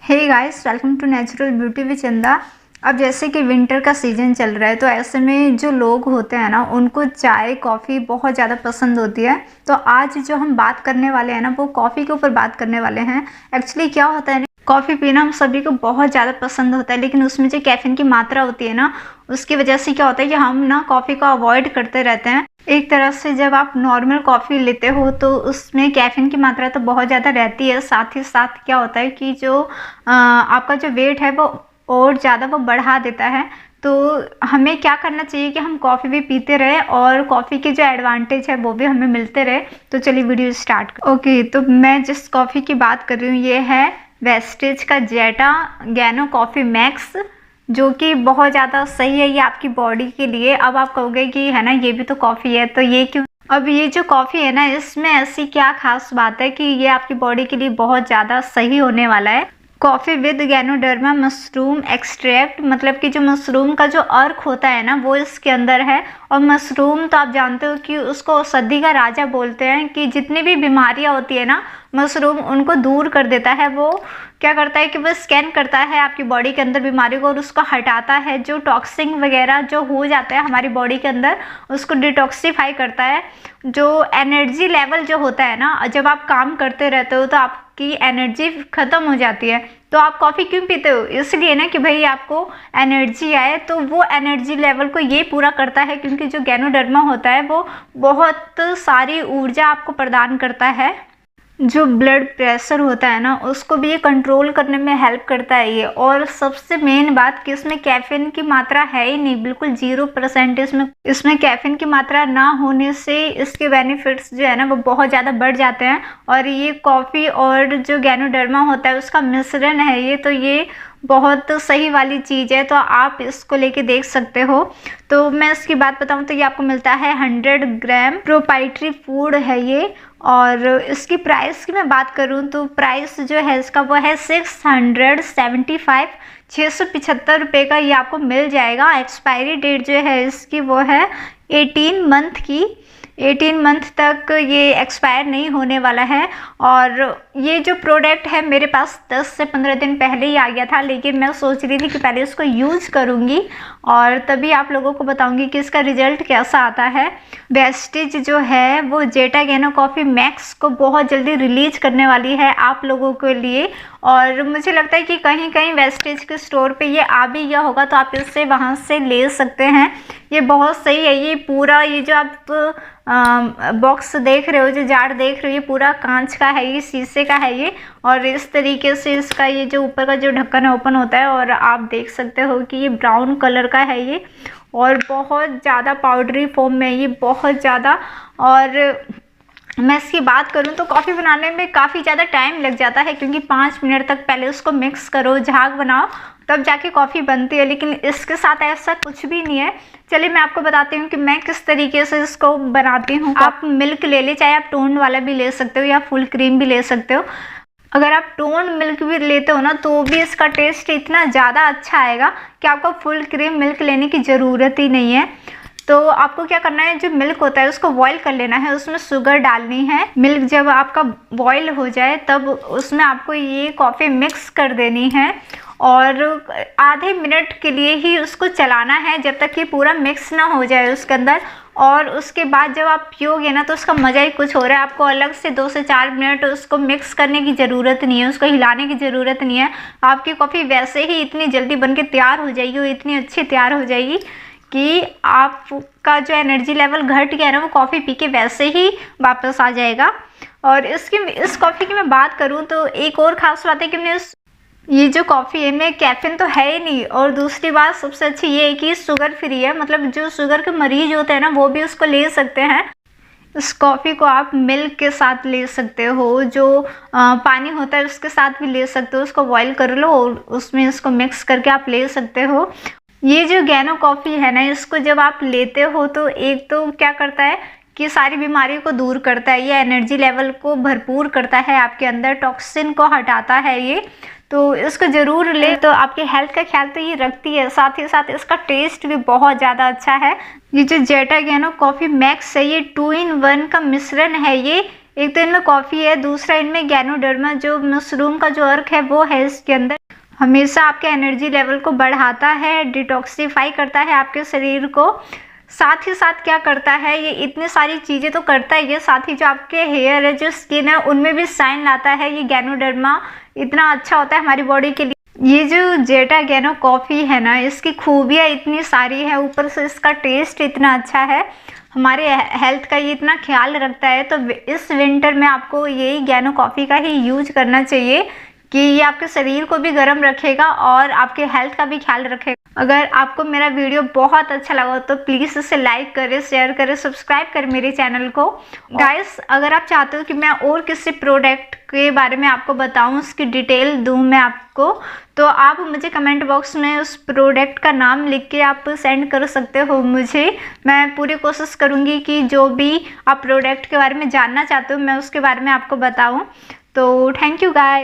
Hey guys, welcome to natural beauty with Chanda. अब जैसे कि विंटर का सीज़न चल रहा है तो ऐसे में जो लोग होते हैं ना उनको चाय कॉफ़ी बहुत ज़्यादा पसंद होती है। तो आज जो हम बात करने वाले हैं ना वो कॉफ़ी के ऊपर बात करने वाले हैं। एक्चुअली क्या होता है ना, कॉफ़ी पीना हम सभी को बहुत ज़्यादा पसंद होता है, लेकिन उसमें जो कैफ़ीन की मात्रा होती है ना उसकी वजह से क्या होता है कि हम ना कॉफ़ी को अवॉइड करते रहते हैं। एक तरह से जब आप नॉर्मल कॉफ़ी लेते हो तो उसमें कैफ़ीन की मात्रा तो बहुत ज़्यादा रहती है, साथ ही साथ क्या होता है कि जो आपका जो वेट है वो और ज़्यादा वो बढ़ा देता है। तो हमें क्या करना चाहिए कि हम कॉफ़ी भी पीते रहे और कॉफ़ी के जो एडवांटेज है वो भी हमें मिलते रहे। तो चलिए वीडियो स्टार्ट कर। ओके, तो मैं जिस कॉफ़ी की बात कर रही हूँ ये है वेस्टेज का जेटा गैनो कॉफ़ी मैक्स, जो कि बहुत ज़्यादा सही है ये आपकी बॉडी के लिए। अब आप कहोगे कि है ना ये भी तो कॉफ़ी है तो ये क्यों। अब ये जो कॉफ़ी है ना इसमें ऐसी क्या खास बात है कि ये आपकी बॉडी के लिए बहुत ज़्यादा सही होने वाला है। Coffee with ganoderma mushroom extract, मतलब कि जो मशरूम का जो अर्क होता है ना वो इसके अंदर है। और मशरूम तो आप जानते हो कि उसको औषधि का राजा बोलते हैं, कि जितनी भी बीमारियां होती है ना मशरूम उनको दूर कर देता है। वो क्या करता है कि वो स्कैन करता है आपकी बॉडी के अंदर बीमारी को और उसको हटाता है। जो टॉक्सिन वगैरह जो हो जाता है हमारी बॉडी के अंदर उसको डिटॉक्सिफाई करता है। जो एनर्जी लेवल जो होता है ना, जब आप काम करते रहते हो तो आपकी एनर्जी ख़त्म हो जाती है। तो आप कॉफ़ी क्यों पीते हो? इसलिए ना कि भाई आपको एनर्जी आए। तो वो एनर्जी लेवल को ये पूरा करता है, क्योंकि जो गैनोडर्मा होता है वो बहुत सारी ऊर्जा आपको प्रदान करता है। जो ब्लड प्रेशर होता है ना उसको भी ये कंट्रोल करने में हेल्प करता है ये। और सबसे मेन बात कि इसमें कैफीन की मात्रा है ही नहीं, बिल्कुल 0% इसमें कैफीन की मात्रा ना होने से इसके बेनिफिट्स जो है ना वो बहुत ज़्यादा बढ़ जाते हैं। और ये कॉफ़ी और जो गैनोडर्मा होता है उसका मिश्रण है ये, तो ये बहुत सही वाली चीज़ है। तो आप इसको लेके देख सकते हो। तो मैं इसकी बात बताऊं तो ये आपको मिलता है 100 ग्राम प्रोप्राइटरी फूड है ये। और इसकी प्राइस की मैं बात करूं तो प्राइस जो है इसका वो है 675 ₹675 का ये आपको मिल जाएगा। एक्सपायरी डेट जो है इसकी वो है 18 मंथ की। 18 मंथ तक ये एक्सपायर नहीं होने वाला है। और ये जो प्रोडक्ट है मेरे पास 10 से 15 दिन पहले ही आ गया था, लेकिन मैं सोच रही थी कि पहले इसको यूज़ करूँगी और तभी आप लोगों को बताऊँगी कि इसका रिज़ल्ट कैसा आता है। वेस्टेज जो है वो जेटा गैनो कॉफ़ी मैक्स को बहुत जल्दी रिलीज करने वाली है आप लोगों के लिए। और मुझे लगता है कि कहीं कहीं वेस्टेज के स्टोर पे ये आ भी गया होगा, तो आप इससे वहाँ से ले सकते हैं। ये बहुत सही है। ये पूरा ये जो आप बॉक्स देख रहे हो, जो जार देख रहे हो, ये पूरा कांच का है, ये शीशे का है ये। और इस तरीके से इसका ये जो ऊपर का जो ढक्कन है ओपन होता है और आप देख सकते हो कि ये ब्राउन कलर का है ये। और बहुत ज़्यादा पाउडरी फॉर्म में ये, बहुत ज़्यादा। और मैं इसकी बात करूं तो कॉफ़ी बनाने में काफ़ी ज़्यादा टाइम लग जाता है, क्योंकि 5 मिनट तक पहले उसको मिक्स करो, झाग बनाओ, तब जाके कॉफ़ी बनती है। लेकिन इसके साथ ऐसा कुछ भी नहीं है। चलिए मैं आपको बताती हूँ कि मैं किस तरीके से इसको बनाती हूँ। आप मिल्क ले ले, चाहे आप टोन वाला भी ले सकते हो या फुल क्रीम भी ले सकते हो। अगर आप टोन मिल्क भी लेते हो ना तो भी इसका टेस्ट इतना ज़्यादा अच्छा आएगा कि आपको फुल क्रीम मिल्क लेने की ज़रूरत ही नहीं है। तो आपको क्या करना है, जो मिल्क होता है उसको बॉईल कर लेना है, उसमें शुगर डालनी है। मिल्क जब आपका बॉईल हो जाए तब उसमें आपको ये कॉफ़ी मिक्स कर देनी है और आधे मिनट के लिए ही उसको चलाना है, जब तक ये पूरा मिक्स ना हो जाए उसके अंदर। और उसके बाद जब आप पियोगे ना तो उसका मज़ा ही कुछ हो रहा है। आपको अलग से 2 से 4 मिनट उसको मिक्स करने की ज़रूरत नहीं है, उसको हिलाने की ज़रूरत नहीं है। आपकी कॉफ़ी वैसे ही इतनी जल्दी बन के तैयार हो जाएगी और इतनी अच्छी तैयार हो जाएगी कि आपका जो एनर्जी लेवल घट गया है ना वो कॉफ़ी पी के वैसे ही वापस आ जाएगा। और इस कॉफ़ी की मैं बात करूँ तो एक और ख़ास बात है कि ये जो कॉफ़ी है में कैफ़ीन तो है ही नहीं। और दूसरी बात सबसे अच्छी ये है कि शुगर फ्री है, मतलब जो शुगर के मरीज होते हैं ना वो भी उसको ले सकते हैं। इस कॉफ़ी को आप मिल्क के साथ ले सकते हो, जो पानी होता है उसके साथ भी ले सकते हो। उसको बॉईल कर लो और उसमें इसको मिक्स करके आप ले सकते हो। ये जो गैनो कॉफ़ी है ना इसको जब आप लेते हो तो एक तो क्या करता है कि सारी बीमारियों को दूर करता है, ये एनर्जी लेवल को भरपूर करता है, आपके अंदर टॉक्सिन को हटाता है ये। तो इसको ज़रूर ले। तो आपके हेल्थ का ख्याल तो ये रखती है, साथ ही साथ इसका टेस्ट भी बहुत ज़्यादा अच्छा है। ये जो जेटा गैनो कॉफ़ी मैक्स है ये 2 in 1 का मिश्रण है ये। एक तो इनमें कॉफ़ी है, दूसरा इनमें गैनोडर्मा जो मशरूम का जो अर्क है वो है इसके अंदर। हमेशा आपके एनर्जी लेवल को बढ़ाता है, डिटॉक्सिफाई करता है आपके शरीर को। साथ ही साथ क्या करता है, ये इतनी सारी चीज़ें तो करता ही है, साथ ही जो आपके हेयर है, जो स्किन है, उनमें भी शाइन लाता है। ये गैनोडर्मा इतना अच्छा होता है हमारी बॉडी के लिए। ये जो जेटा गैनो कॉफ़ी है ना, इसकी खूबियाँ इतनी सारी है, ऊपर से इसका टेस्ट इतना अच्छा है, हमारे हेल्थ का ये इतना ख्याल रखता है। तो इस विंटर में आपको यही गैनो कॉफ़ी का ही यूज करना चाहिए कि ये आपके शरीर को भी गर्म रखेगा और आपके हेल्थ का भी ख्याल रखेगा। अगर आपको मेरा वीडियो बहुत अच्छा लगा तो प्लीज़ इसे लाइक करें, शेयर करें, सब्सक्राइब करें मेरे चैनल को। गाइस, अगर आप चाहते हो कि मैं और किसी प्रोडक्ट के बारे में आपको बताऊं, उसकी डिटेल दूं मैं आपको, तो आप मुझे कमेंट बॉक्स में उस प्रोडक्ट का नाम लिख के आप सेंड कर सकते हो मुझे। मैं पूरी कोशिश करूँगी कि जो भी आप प्रोडक्ट के बारे में जानना चाहते हो मैं उसके बारे में आपको बताऊँ। तो थैंक यू गाइस।